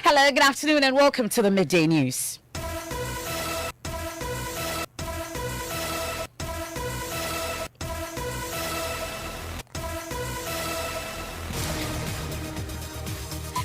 Hello, good afternoon, and welcome to the Midday News.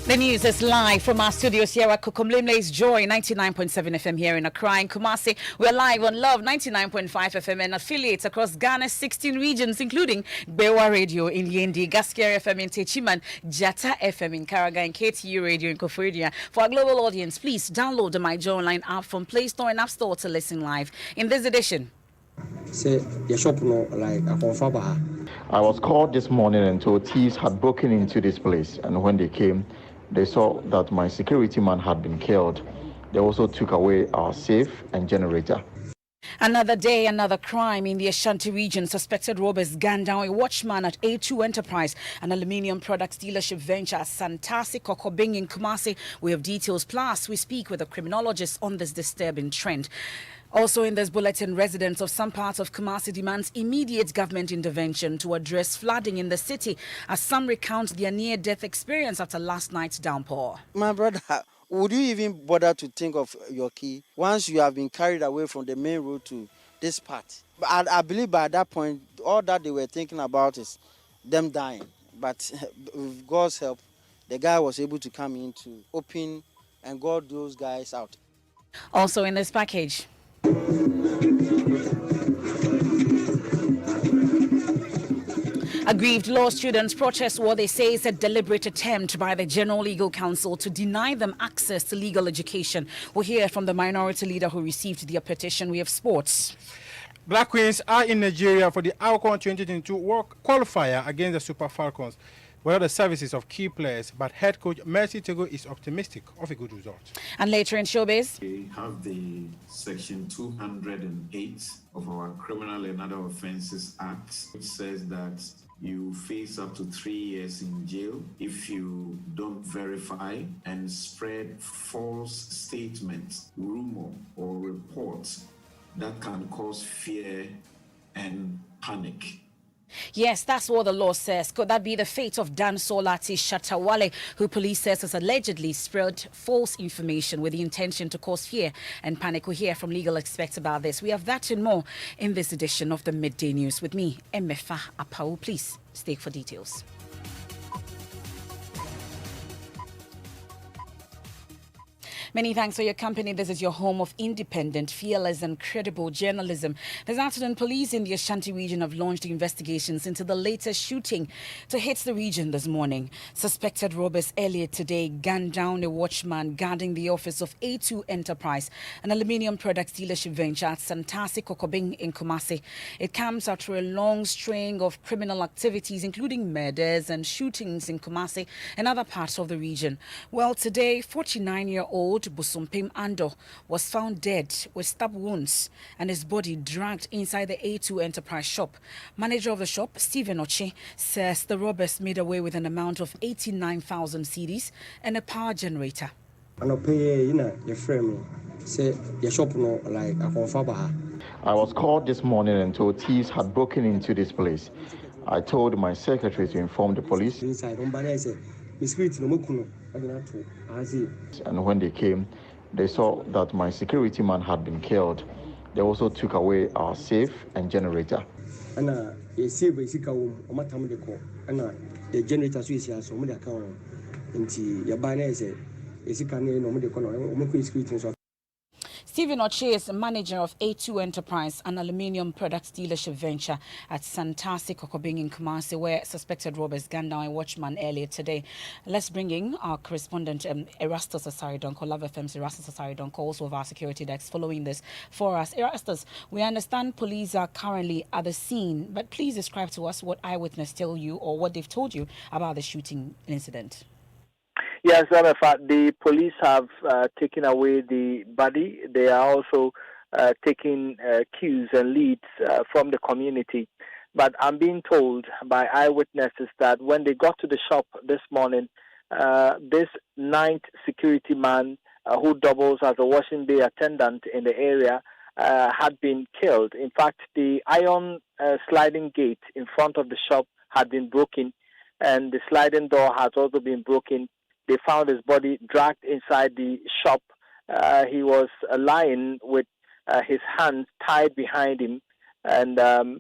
The news is live from our studios here at Kukumlimle's Joy 99.7 FM here in Accra and Kumasi. We're live on Love 99.5 FM and affiliates across Ghana's 16 regions, including Bewa Radio in Yendi, Gaskier FM in Techiman, Jata FM in Karaga, and KTU Radio in Koforidua. For our global audience, please download the My Joy Online app from Play Store and App Store to listen live. In this edition, I was called this morning and told thieves had broken into this place, and when they came, they saw that my security man had been killed. They also took away our safe and generator. Another day, another crime in the Ashanti region. Suspected robbers gunned down a watchman at A2 Enterprise, an aluminium products dealership venture at Santasi Kokobing in Kumasi. We have details. Plus, we speak with a criminologist on this disturbing trend. Also in this bulletin, residents of some parts of Kumasi demands immediate government intervention to address flooding in the city, as some recount their near-death experience after last night's downpour. My brother, would you even bother to think of your key once you have been carried away from the main road to this part? But I believe by that point, all that they were thinking about is them dying. But with God's help, the guy was able to come in to open and got those guys out. Also in this package, aggrieved law students protest what they say is a deliberate attempt by the General Legal Council to deny them access to legal education. We'll hear from the minority leader who received their petition. We have sports. Black Queens are in Nigeria for the AWCON 2022 World Qualifier against the Super Falcons, without the services of key players, but head coach Mercy Tego is optimistic of a good result. And later in showbiz, we have the section 208 of our Criminal and Other Offences Act, which says that you face up to 3 years in jail if you don't verify and spread false statements, rumor, or reports that can cause fear and panic. Yes, that's what the law says. Could that be the fate of Dan Solati Shatawale, who police says has allegedly spread false information with the intention to cause fear and panic? We'll hear from legal experts about this. We have that and more in this edition of the Midday News with me, Emefa Apau. Please stay for details. Many thanks for your company. This is your home of independent, fearless and credible journalism. This afternoon, police in the Ashanti region have launched investigations into the latest shooting to hit the region this morning. Suspected robbers earlier today gunned down a watchman guarding the office of A2 Enterprise, an aluminium products dealership venture at Santasi Kokobing in Kumasi. It comes after a long string of criminal activities, including murders and shootings in Kumasi and other parts of the region. Well, today, 49-year-old Busumpim Ando was found dead with stab wounds and his body dragged inside the A2 Enterprise shop. Manager of the shop, Stephen Ochi, says the robbers made away with an amount of 89,000 cedis and a power generator. I was called this morning and told thieves had broken into this place. I told my secretary to inform the police. And when they came, they saw that my security man had been killed. They also took away our safe and generator. Stephen Oche is manager of A2 Enterprise, an aluminium products dealership venture at Santasi Kokobing in Kumasi, where suspected robbers gunned down a watchman earlier today. Let's bring in our correspondent, Erastus Asaridonko, Love FM's Erastus Asaridonko, also of our security desk, following this for us. Erastus, we understand police are currently at the scene, but please describe to us what eyewitness tell you or what they've told you about the shooting incident. Yes, the police have taken away the body. They are also taking cues and leads from the community. But I'm being told by eyewitnesses that when they got to the shop this morning, this ninth security man who doubles as a washing bay attendant in the area had been killed. In fact, the iron sliding gate in front of the shop had been broken, and the sliding door has also been broken. they found his body dragged inside the shop. He was lying with his hands tied behind him, and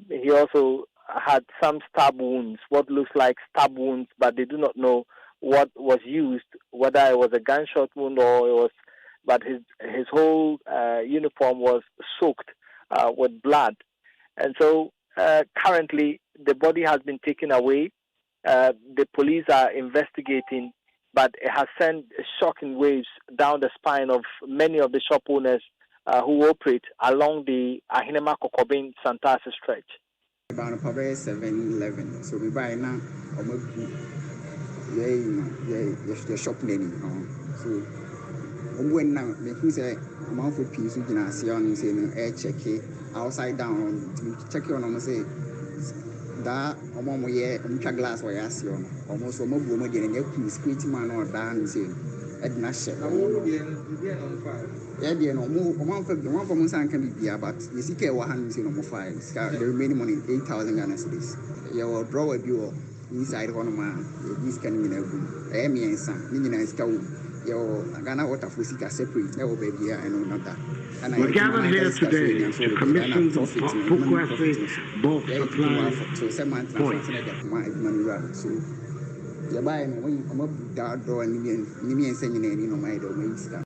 he also had some stab wounds, what looks like stab wounds, but they do not know what was used, whether it was a gunshot wound or it was. But his whole uniform was soaked with blood, and so currently the body has been taken away. The police are investigating, but it has sent shocking waves down the spine of many of the shop owners who operate along the Ahinema Kokobin Santasi stretch. About probably 7-11. So we buy now. Your shop name. So when now making say amount for piece you can see on saying air check it outside down check it on say that glass where I see on almost a mobile and you security man or down saying Edna Shep. Yeah, no more one from San can be but you see, 105 the remaining money 8,000 Ghana cedis. You will draw a bill inside one man, this can mean a room. Me and some, meaning I scout your Ghana water for seeker separate, there will be here and not that. We're gathered here today to commission the bulk supply point. So you're buying when you come up with that door and you sending any no my door.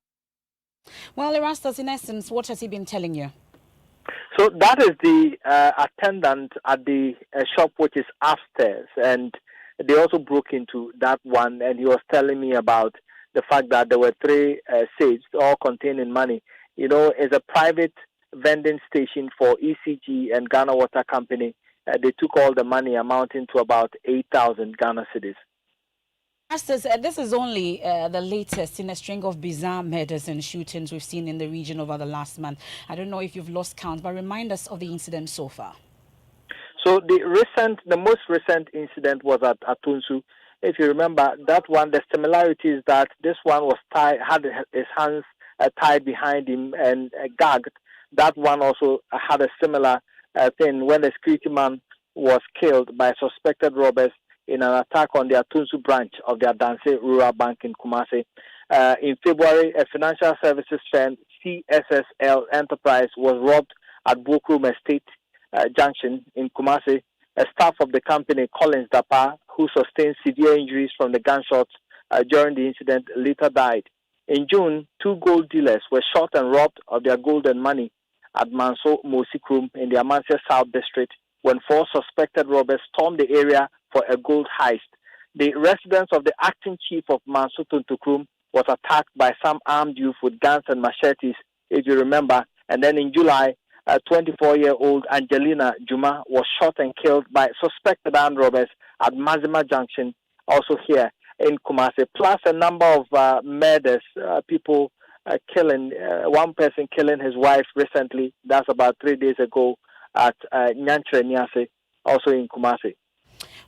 Well, Erastus, in essence, what has he been telling you? So that is the attendant at the shop, which is upstairs, and they also broke into that one, and he was telling me about the fact that there were 3 safes, all containing money. You know, it's a private vending station for ECG and Ghana Water Company. They took all the money amounting to about 8,000 Ghana cedis. Erastus, this is only the latest in a string of bizarre murders and shootings we've seen in the region over the last month. I don't know if you've lost count, but remind us of the incident so far. So the most recent incident was at Atunsu. If you remember that one, the similarity is that this one was had his hands tied behind him and gagged. That one also had a similar thing when the security man was killed by suspected robbers in an attack on the Atunsu branch of the Adanse Rural Bank in Kumasi. In February, a financial services firm, CSSL Enterprise, was robbed at Bokrum Estate Junction in Kumasi. A staff of the company, Collins Dapa, who sustained severe injuries from the gunshots during the incident, later died. In June, 2 gold dealers were shot and robbed of their gold and money at Manso Mosikrum in the Amansia South District when 4 suspected robbers stormed the area for a gold heist. The residence of the acting chief of Manso Tuntukrum was attacked by some armed youth with guns and machetes, if you remember. And then in July, a 24-year-old Angelina Juma was shot and killed by suspected armed robbers at Mazima Junction, also here in Kumasi, plus a number of murders, people killing, one person killing his wife recently, that's about 3 days ago at Nyantre Niase, also in Kumasi.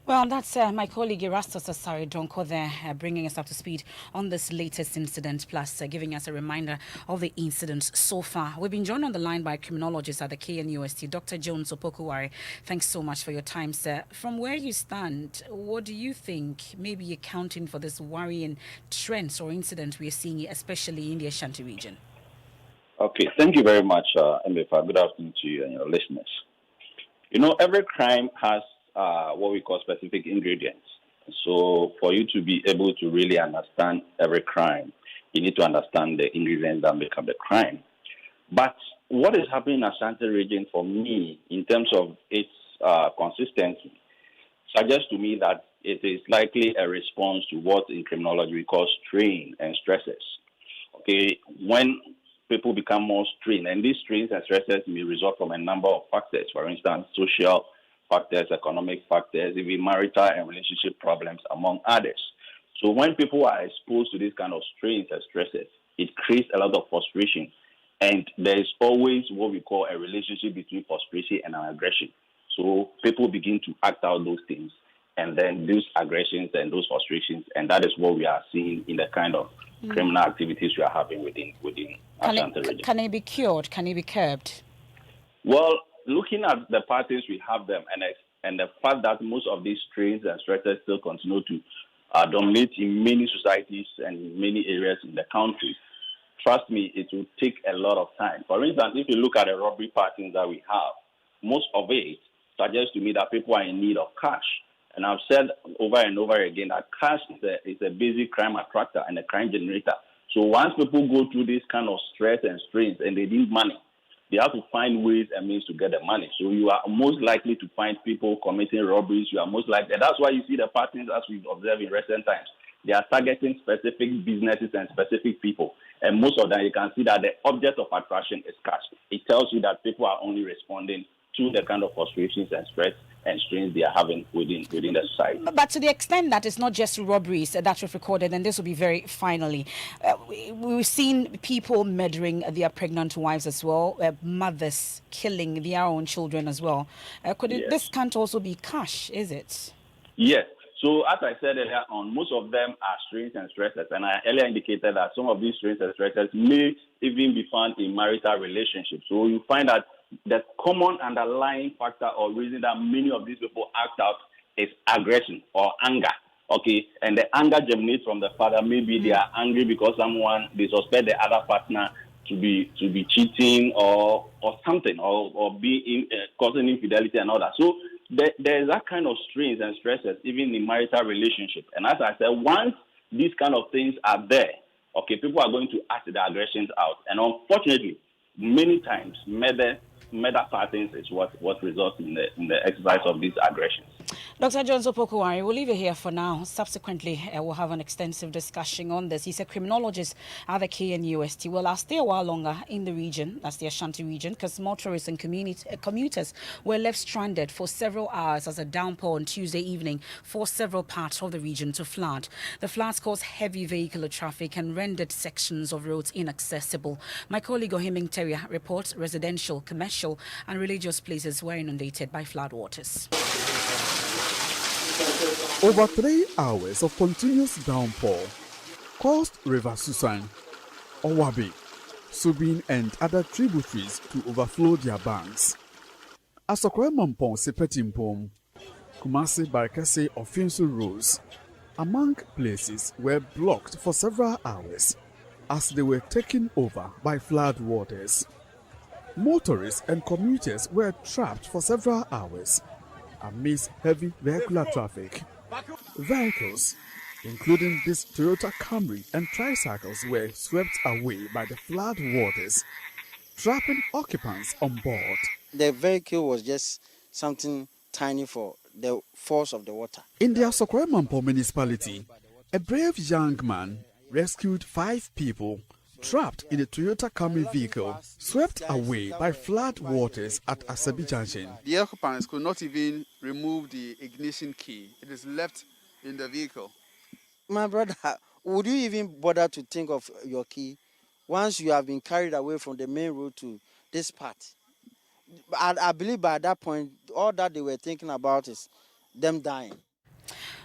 Well, that's my colleague Erastus Asari Donko there, bringing us up to speed on this latest incident, plus giving us a reminder of the incidents so far. We've been joined on the line by a criminologist at the KNUST, Dr. Jones Opokuwari. Thanks so much for your time, sir. From where you stand, what do you think may be accounting for this worrying trends or incidents we are seeing, especially in the Ashanti region? Okay, thank you very much, Mbefa. Good afternoon to you and your listeners. You know, every crime has what we call specific ingredients. So for you to be able to really understand every crime, you need to understand the ingredients that make up the crime. But what is happening in Ashanti region for me in terms of its consistency suggests to me that it is likely a response to what in criminology we call strain and stresses. Okay, when people become more strained, and these strains and stresses may result from a number of factors, for instance, social factors, economic factors, even marital and relationship problems, among others. So when people are exposed to these kind of strains and stresses, it creates a lot of frustration. And there is always what we call a relationship between frustration and aggression. So people begin to act out those things, and then those aggressions and those frustrations, and that is what we are seeing in the kind of criminal activities we are having within Ashanti region. Can it be cured? Can it be curbed? Well, looking at the parties we have them, and the fact that most of these strains and stresses still continue to dominate in many societies and many areas in the country, trust me, it will take a lot of time. For instance, if you look at the robbery patterns that we have, most of it suggests to me that people are in need of cash. And I've said over and over again that cash is a basic crime attractor and a crime generator. So once people go through this kind of stress and strains and they need money, they have to find ways and means to get the money. So you are most likely to find people committing robberies. You are most likely, and that's why you see the patterns as we've observed in recent times. They are targeting specific businesses and specific people. And most of them, you can see that the object of attraction is cash. It tells you that people are only responding to the kind of frustrations and stress and strains they are having within the society. But to the extent that it's not just robberies that we've recorded, and this will be very finally, we've seen people murdering their pregnant wives as well, mothers killing their own children as well. This can't also be cash, is it? Yes. So as I said earlier on, most of them are strains and stresses. And I earlier indicated that some of these strains and stresses may even be found in marital relationships. So you find that the common underlying factor or reason that many of these people act out is aggression or anger. Okay, and the anger germinates from the father. Maybe they are angry because they suspect the other partner to be cheating or something or be causing infidelity and all that. So there is that kind of strains and stresses even in marital relationship. And as I said, once these kind of things are there, okay, people are going to act the aggressions out. And unfortunately, many times murder patterns is what results in the exercise of these aggressions. Dr. John Opokuwari, we'll leave it here for now. Subsequently, we'll have an extensive discussion on this. He's a criminologist at the KNUST. Well, I'll stay a while longer in the region, that's the Ashanti region, because motorists and commuters were left stranded for several hours as a downpour on Tuesday evening forced several parts of the region to flood. The floods caused heavy vehicular traffic and rendered sections of roads inaccessible. My colleague Ohiming Teria reports residential, commercial, and religious places were inundated by floodwaters. Over 3 hours of continuous downpour caused River Susan, Owabe, Subin and other tributaries to overflow their banks. Asokwe Mampong Sepetimpom, Kumasi Barkase Ofinsu roads, among places were blocked for several hours as they were taken over by flood waters. Motorists and commuters were trapped for several hours amidst heavy vehicular traffic. Vehicles, including this Toyota Camry and tricycles, were swept away by the flood waters, trapping occupants on board. The vehicle was just something tiny for the force of the water. In the Asokwe Mampong municipality, a brave young man rescued 5 people trapped in a Toyota Camry vehicle, swept away by flood waters at Asabi Junction. The occupants could not even remove the ignition key. It is left in the vehicle. My brother, would you even bother to think of your key once you have been carried away from the main road to this part? I believe by that point, all that they were thinking about is them dying.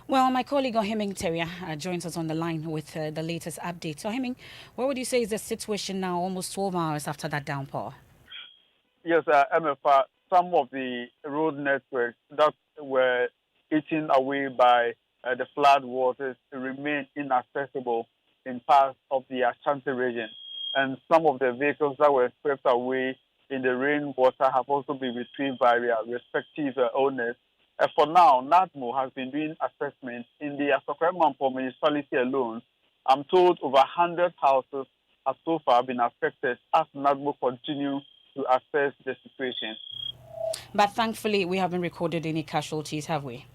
Well, my colleague Ohiming Teria joins us on the line with the latest updates. So, Ohiming, what would you say is the situation now, almost 12 hours after that downpour? Yes, MFR, some of the road networks that were eaten away by the flood waters remain inaccessible in parts of the Ashanti region. And some of the vehicles that were swept away in the rainwater have also been retrieved by their respective owners. For now, NADMO has been doing assessments in the Asokwe Mampong municipality alone. I'm told over 100 houses have so far been affected as NADMO continue to assess the situation. But thankfully, we haven't recorded any casualties, have we?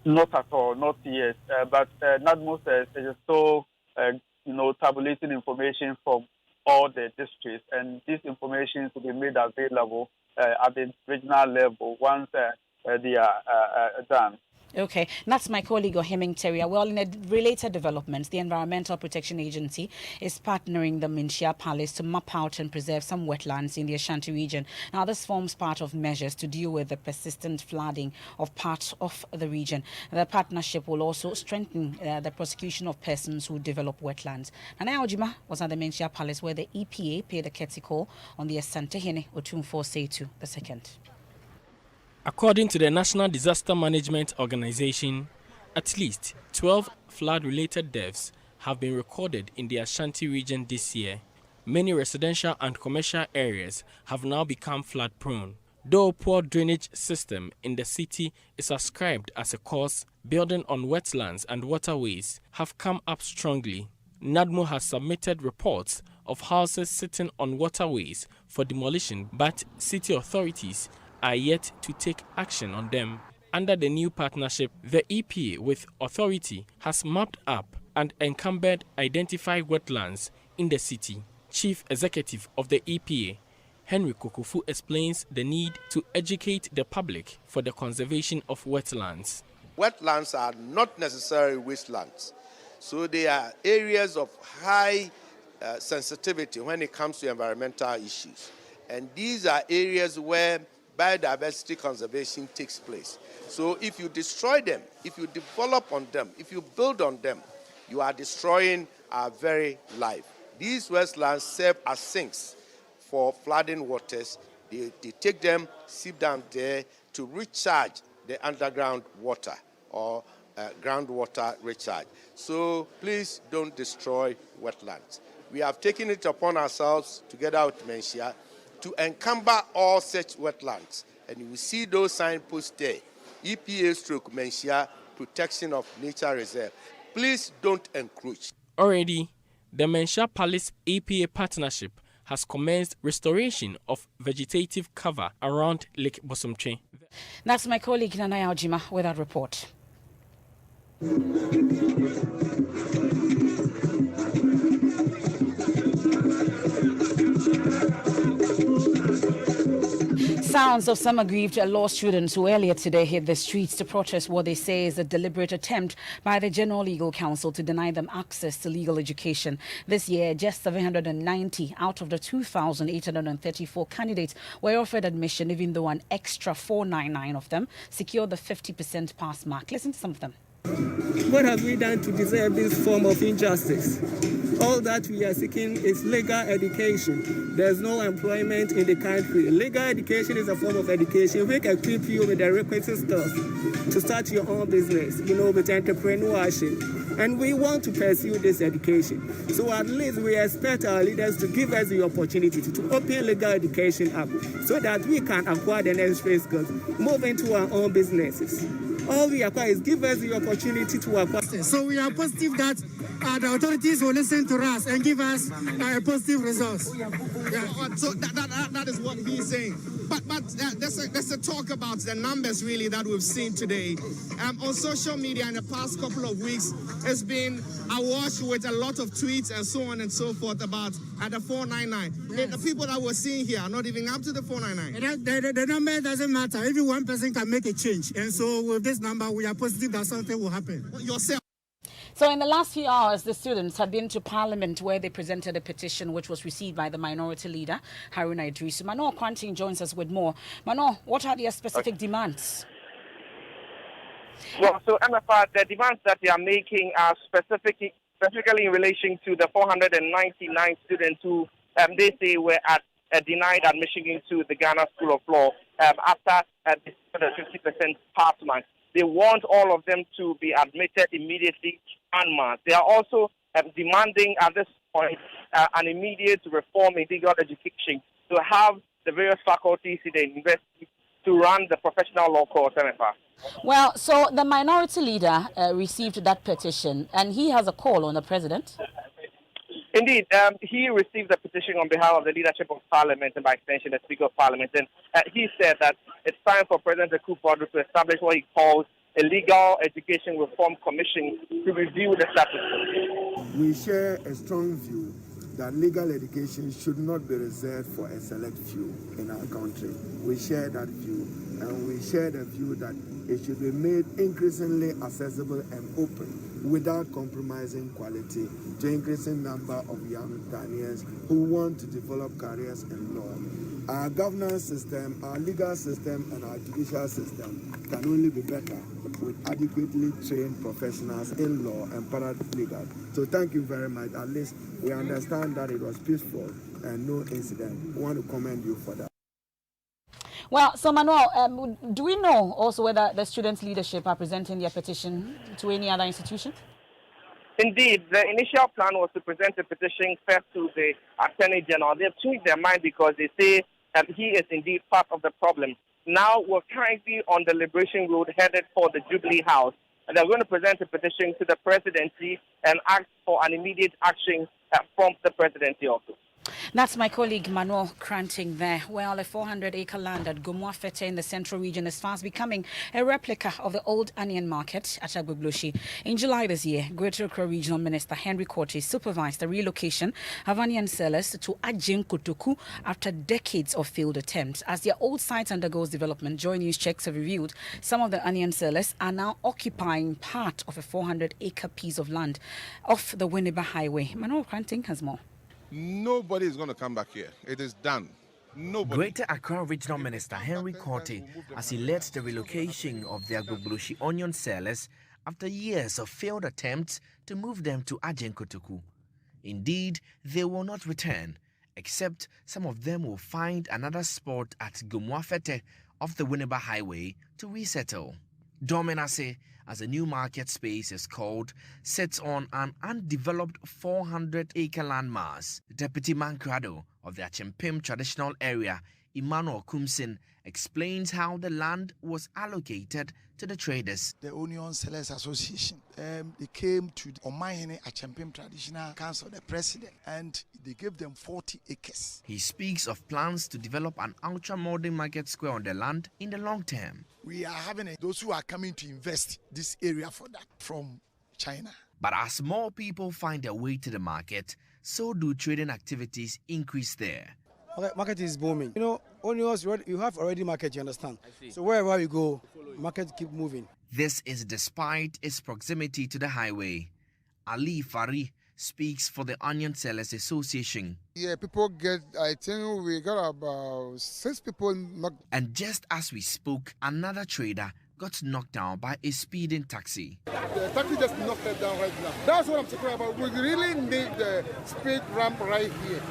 Not at all, not yet. But NADMO says it is still, tabulating information from all the districts, and this information will be made available at the regional level once they are done. Okay, that's my colleague Ohiming Teria. Well, in a related development, the Environmental Protection Agency is partnering the Minshia Palace to map out and preserve some wetlands in the Ashanti region. Now, this forms part of measures to deal with the persistent flooding of parts of the region. The partnership will also strengthen the prosecution of persons who develop wetlands. Nana Ojima was at the Minshia Palace where the EPA paid a courtesy call on the Asante Hene Otumfo Seitu II. According to the National Disaster Management Organization, At least 12 flood-related deaths have been recorded in the Ashanti region this year. Many residential and commercial areas have now become flood-prone. Though poor drainage system in the city is ascribed as a cause, building on wetlands and waterways have come up strongly. NADMO has submitted reports of houses sitting on waterways for demolition, but city authorities are yet to take action on them. Under the new partnership, the EPA with authority has mapped up and encumbered identified wetlands in the city. Chief Executive of the EPA, Henry Kokofu, explains the need to educate the public for the conservation of wetlands. Wetlands are not necessarily wastelands. So they are areas of high sensitivity when it comes to environmental issues. And these are areas where biodiversity conservation takes place. So if you destroy them, if you develop on them, if you build on them, you are destroying our very life. These wetlands serve as sinks for flooding waters. They take them, sieve down there to recharge the underground water or groundwater recharge. So please don't destroy wetlands. We have taken it upon ourselves, together with Mensia, to encumber all such wetlands. And you will see those signposts there. EPA/Mensia Protection of Nature Reserve. Please don't encroach. Already, the Mensia Palace EPA partnership has commenced restoration of vegetative cover around Lake Bosomtwe. That's my colleague Nanaya Ojima with that report. Sounds of some aggrieved law students who earlier today hit the streets to protest what they say is a deliberate attempt by the General Legal Council to deny them access to legal education. This year, just 790 out of the 2,834 candidates were offered admission, even though an extra 499 of them secured the 50% pass mark. Listen to some of them. What have we done to deserve this form of injustice? All that we are seeking is legal education. There's no employment in the country. Legal education is a form of education which equip you with the requisite skills to start your own business, with entrepreneurship. And we want to pursue this education. So at least we expect our leaders to give us the opportunity to open legal education up so that we can acquire the necessary skills, move into our own businesses. All we acquire is give us the opportunity to acquire. So we are positive that the authorities will listen to us and give us positive results. Yeah. So that is what he's saying. But there's a talk about the numbers really that we've seen today. On social media in the past couple of weeks, it's been awash with a lot of tweets and so on and so forth about the 499. Yes. The people that we're seeing here are not even up to the 499. The number doesn't matter. Every one person can make a change. And so with this number, we are positive that something will happen. Yourself. So in the last few hours, the students had been to Parliament where they presented a petition which was received by the minority leader, Haruna Idrisu. Mano Kwanting joins us with more. Mano, what are their specific demands? Well, so MFR, the demands that they are making are specifically in relation to the 499 students who they say were denied admission into the Ghana School of Law after the 50% pass mark. They want all of them to be admitted immediately en masse. They are also demanding at this point an immediate reform in legal education to have the various faculties in the university to run the professional law course, MFR. Well, so the minority leader received that petition and he has a call on the president. Indeed, he received the petition on behalf of the leadership of Parliament and by extension the Speaker of Parliament. And he said that it's time for President Akufo-Addo to establish what he calls a legal education reform commission to review the status quo. We share a strong view that legal education should not be reserved for a select few in our country. We share that view, and we share the view that it should be made increasingly accessible and open without compromising quality to increasing number of young Ghanaians who want to develop careers in law. Our governance system, our legal system, and our judicial system can only be better with adequately trained professionals in law and paralegal. So thank you very much. At least we understand that it was peaceful and no incident. We want to commend you for that. Well, so Manuel, do we know also whether the students' leadership are presenting their petition to any other institution? Indeed, the initial plan was to present a petition first to the Attorney General. They've changed their mind because they say that he is indeed part of the problem. Now we're currently on the Liberation Road headed for the Jubilee House. And they're going to present a petition to the presidency and ask for an immediate action from the presidency also. That's my colleague Manuel Cranting there. Well, a 400-acre land at Gomoafete in the central region is fast becoming a replica of the old onion market at Agbogloshi. In July this year, Greater Accra Regional Minister Henry Quartey supervised the relocation of onion sellers to Ajin Kotoku after decades of failed attempts. As their old site undergoes development, Joy News checks have revealed some of the onion sellers are now occupying part of a 400-acre piece of land off the Winneba Highway. Manuel Cranting has more. Nobody is going to come back here. It is done. Nobody. Greater Accra Regional Minister Henry Quartey, as he led the relocation of the Agbogloshi onion sellers after years of failed attempts to move them to Ajin Kotoku. Indeed, they will not return, except some of them will find another spot at Gomoafete off the Winneba Highway to resettle. Dominase, as a new market space is called, sits on an undeveloped 400-acre landmass. Deputy Mankrado of the Achimpim traditional area, Emmanuel Kumsin, explains how the land was allocated to the traders. The Onion Sellers Association, they came to the Omahene Achimpim Traditional Council, the president, and they gave them 40 acres. He speaks of plans to develop an ultra-modern market square on the land in the long term. We are having those who are coming to invest this area for that from China. But as more people find their way to the market, so do trading activities increase there. Market is booming. You know, onions, you have already market, you understand? So wherever you go, market keep moving. This is despite its proximity to the highway. Ali Fari speaks for the Onion Sellers Association. Yeah, people get, I think we got about 6 people. And just as we spoke, another trader got knocked down by a speeding taxi. The taxi just knocked it down right now. That's what I'm talking about. We really need the speed ramp right here.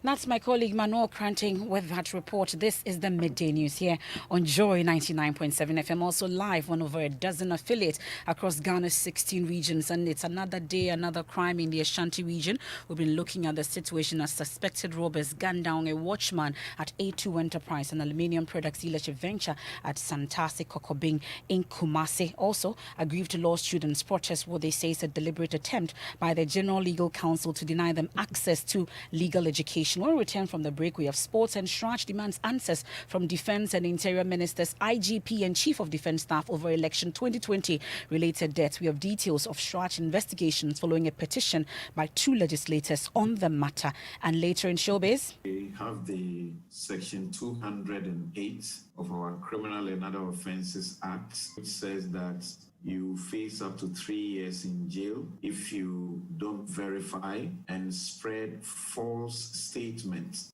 That's my colleague Manuel Cranting with that report. This is the Midday News here on Joy 99.7 FM. Also live on over a dozen affiliates across Ghana's 16 regions. And it's another day, another crime in the Ashanti region. We've been looking at the situation as suspected robbers gunned down a watchman at A2 Enterprise, an aluminium products dealership venture at Santase Kokobing in Kumasi. Also, aggrieved law students protest what they say is a deliberate attempt by the General Legal Council to deny them access to legal education. When we return from the break, we have sports, and Shraj demands answers from Defense and Interior Ministers, IGP and Chief of Defense Staff over election 2020 related deaths. We have details of Shraj investigations following a petition by 2 legislators on the matter. And later in showbiz, we have the section 208 of our Criminal and Other Offences Act, which says that you face up to 3 years in jail if you don't verify and spread false statements.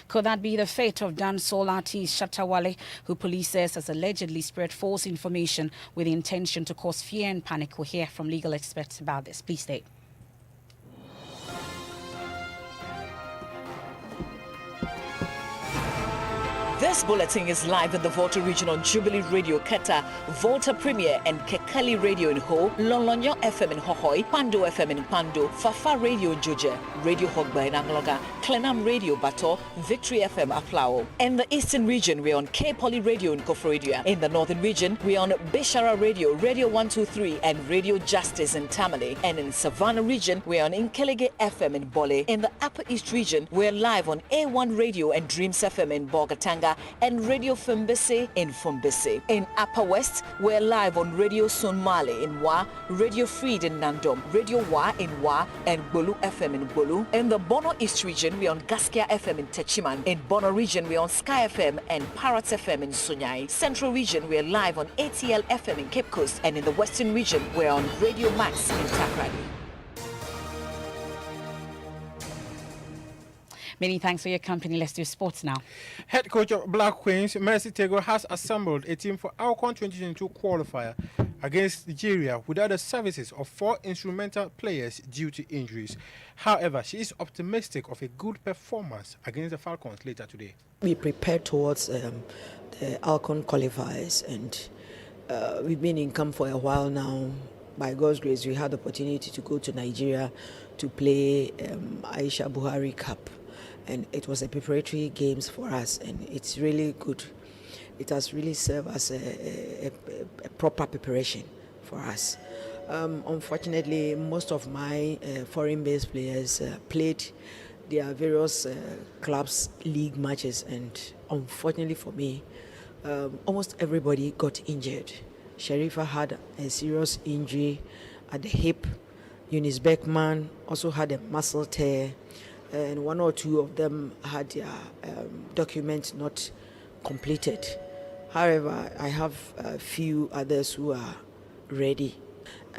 Could that be the fate of Dan Solati Shatawale, who police says has allegedly spread false information with the intention to cause fear and panic? We'll hear from legal experts about this. Please stay. This bulletin is live in the Volta region on Jubilee Radio Keta, Volta Premier and Kekali Radio in Ho, Lolonyo FM in Hohoi, Pando FM in Pando, Fafa Radio in Joje, Radio Hogba in Angloga, Klenam Radio Bato, Victory FM Aplao. In the Eastern region, we're on K-Poly Radio in Kofrodia. In the Northern region, we're on Bishara Radio, Radio 123 and Radio Justice in Tamale. And in Savannah region, we're on Inkelege FM in Bole. In the Upper East region, we're live on A1 Radio and Dreams FM in Bogatanga and Radio Fumbese in Fumbese. In Upper West, we're live on Radio Sonmale in Wa, Radio Freed in Nandom, Radio Wa in Wa, and Bolu FM in Bolu. In the Bono East region, we're on Gaskia FM in Techiman. In Bono region, we're on Sky FM and Parrots FM in Sunyai. Central region, we're live on ATL FM in Cape Coast. And in the Western region, we're on Radio Max in Takrady. Many thanks for your company. Let's do sports now. Head coach of Black Queens, Mercy Tego, has assembled a team for ALCON 2022 qualifier. against Nigeria without the services of 4 instrumental players due to injuries. However, she is optimistic of a good performance against the Falcons later today. We prepared towards the Alcon qualifiers, and we've been in camp for a while now. By God's grace, we had the opportunity to go to Nigeria to play Aisha Buhari Cup, and it was a preparatory games for us, and it's really good. It has really served as a proper preparation for us. Unfortunately, most of my foreign-based players played their various clubs league matches, and unfortunately for me, almost everybody got injured. Sharifa had a serious injury at the hip. Eunice Beckman also had a muscle tear, and 1 or 2 of them had their documents not completed. However, I have a few others who are ready.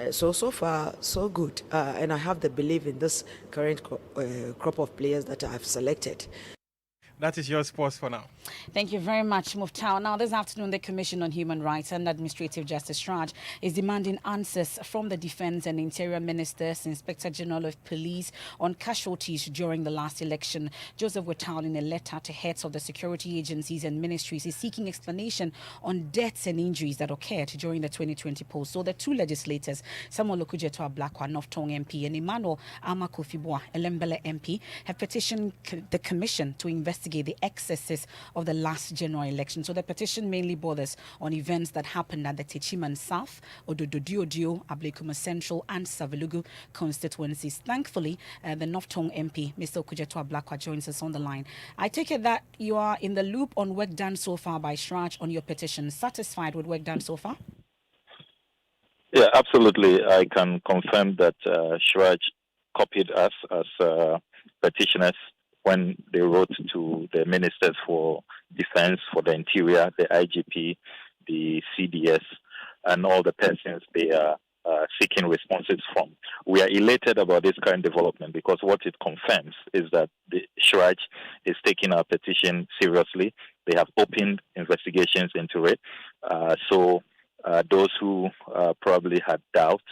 So far, so good. And I have the belief in this current crop of players that I've selected. That is your sports for now. Thank you very much, Muftau. Now, this afternoon, the Commission on Human Rights and Administrative Justice, Raj, is demanding answers from the Defense and Interior Ministers, Inspector General of Police, on casualties during the last election. Joseph Wettal, in a letter to heads of the security agencies and ministries, is seeking explanation on deaths and injuries that occurred during the 2020 polls. So the 2 legislators, Samuel Okujeto Ablakwa, Noftong MP, and Emmanuel Amakofibwa, Elembele MP, have petitioned the Commission to investigate the excesses of the last general election. So the petition mainly borders on events that happened at the Techiman South, Odododio, Ablekuma Central, and Savelugu constituencies. Thankfully, the Noftong MP, Mr. Okujeto Ablakwa, joins us on the line. I take it that you are in the loop on work done so far by Shraj on your petition. Satisfied with work done so far? Yeah, absolutely. I can confirm that Shraj copied us as petitioners when they wrote to the ministers for defense, for the interior, the IGP, the CDS, and all the persons they are seeking responses from. We are elated about this current development because what it confirms is that the Shraj is taking our petition seriously. They have opened investigations into it. So those who probably had doubts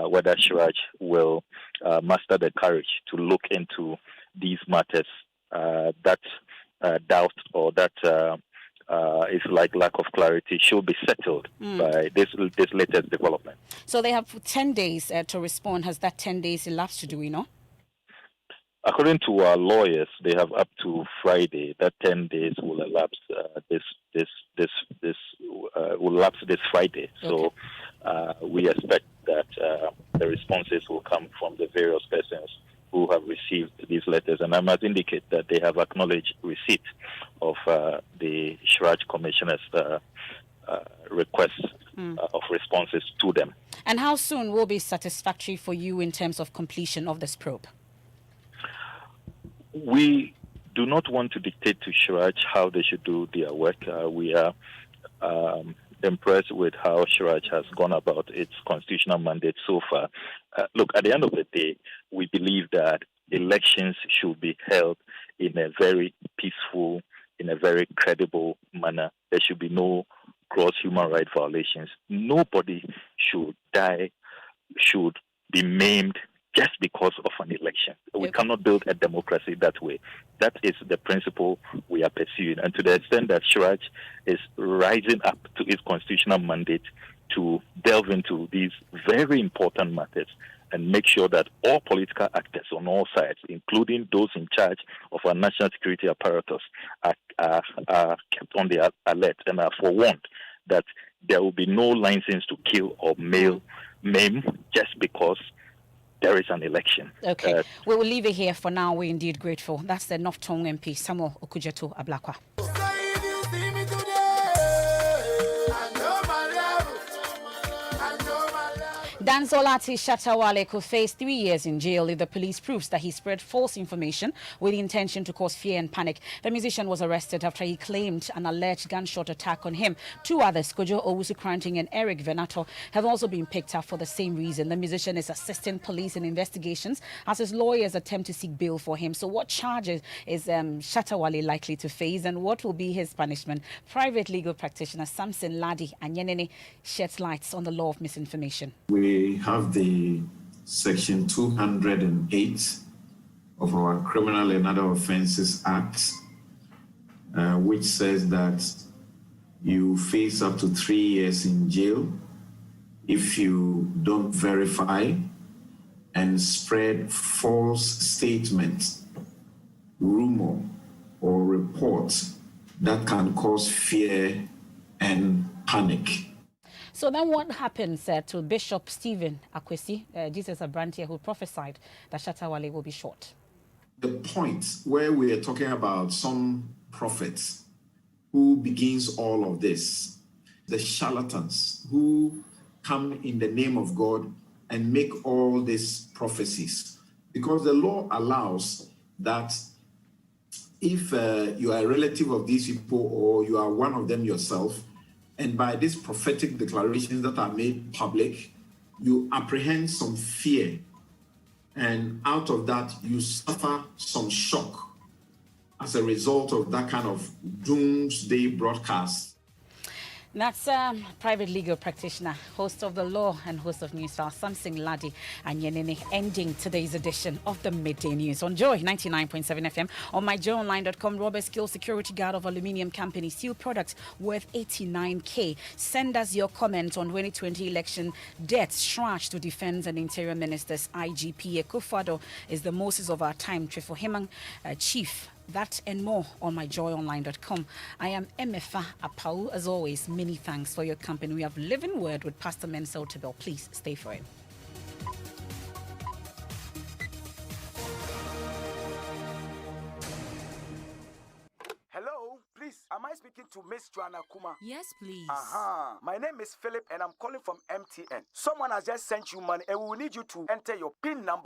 whether Shraj will muster the courage to look into these matters, that doubt or that is like lack of clarity should be settled by this latest development. So they have 10 days to respond. Has that 10 days elapsed, do we know? According to our lawyers, they have up to Friday. That 10 days will elapse will elapse this Friday. Okay. So we expect that the responses will come from the various persons who have received these letters, and I must indicate that they have acknowledged receipt of the Shraj Commissioner's requests of responses to them. And how soon will be satisfactory for you in terms of completion of this probe? We do not want to dictate to Shraj how they should do their work. We are impressed with how Shraj has gone about its constitutional mandate so far. Look, at the end of the day, we believe that elections should be held in a very peaceful, in a very credible manner. There should be no gross human rights violations. Nobody should die, should be maimed just because of an election. We cannot build a democracy that way. That is the principle we are pursuing. And to the extent that Shraj is rising up to its constitutional mandate to delve into these very important matters and make sure that all political actors on all sides, including those in charge of our national security apparatus, are kept on the alert and are forewarned that there will be no license to kill or maim just because there is an election. Okay. We will leave it here for now. We're indeed grateful. That's the Noftong MP, Samuel Okujeto Ablakwa. Dancehall artist Shatta Wale could face 3 years in jail if the police proves that he spread false information with the intention to cause fear and panic. The musician was arrested after he claimed an alleged gunshot attack on him. 2 others, Kojo Owusu-Kranting and Eric Venato, have also been picked up for the same reason. The musician is assisting police in investigations as his lawyers attempt to seek bail for him. So what charges is Shatta Wale likely to face, and what will be his punishment? Private legal practitioner Samson Ladi Anyenene sheds lights on the law of misinformation. We have the section 208 of our Criminal and Other Offences Act, which says that you face up to 3 years in jail if you don't verify and spread false statements, rumor, or reports that can cause fear and panic. So then what happens to Bishop Stephen Akwesi, Jesus Abrantia, who prophesied that Shatta Wale will be shot? The point where we are talking about some prophets who begins all of this, the charlatans who come in the name of God and make all these prophecies. Because the law allows that if you are a relative of these people or you are one of them yourself, and by these prophetic declarations that are made public, you apprehend some fear. And out of that, you suffer some shock as a result of that kind of doomsday broadcast. That's private legal practitioner, host of The Law and host of Newsfile, Samson Ladi Anyenene, ending today's edition of the Midday News on Joy 99.7 FM. On myjoyonline.com, Robert Skill, security guard of aluminium company, steel products worth 89K. Send us your comment on 2020 election debts charged to Defense and Interior Ministers. IGP Ekufado is the Moses of our time. Trifo Hemang, Chief. That and more on myjoyonline.com. I am Emefa Apau. As always, many thanks for your company. We have Living Word with Pastor Mensel Tebel. Please stay for it. Hello, please, am I speaking to Miss Joanna Kuma? Yes, please. My name is Philip and I'm calling from MTN. Someone has just sent you money and we will need you to enter your PIN number.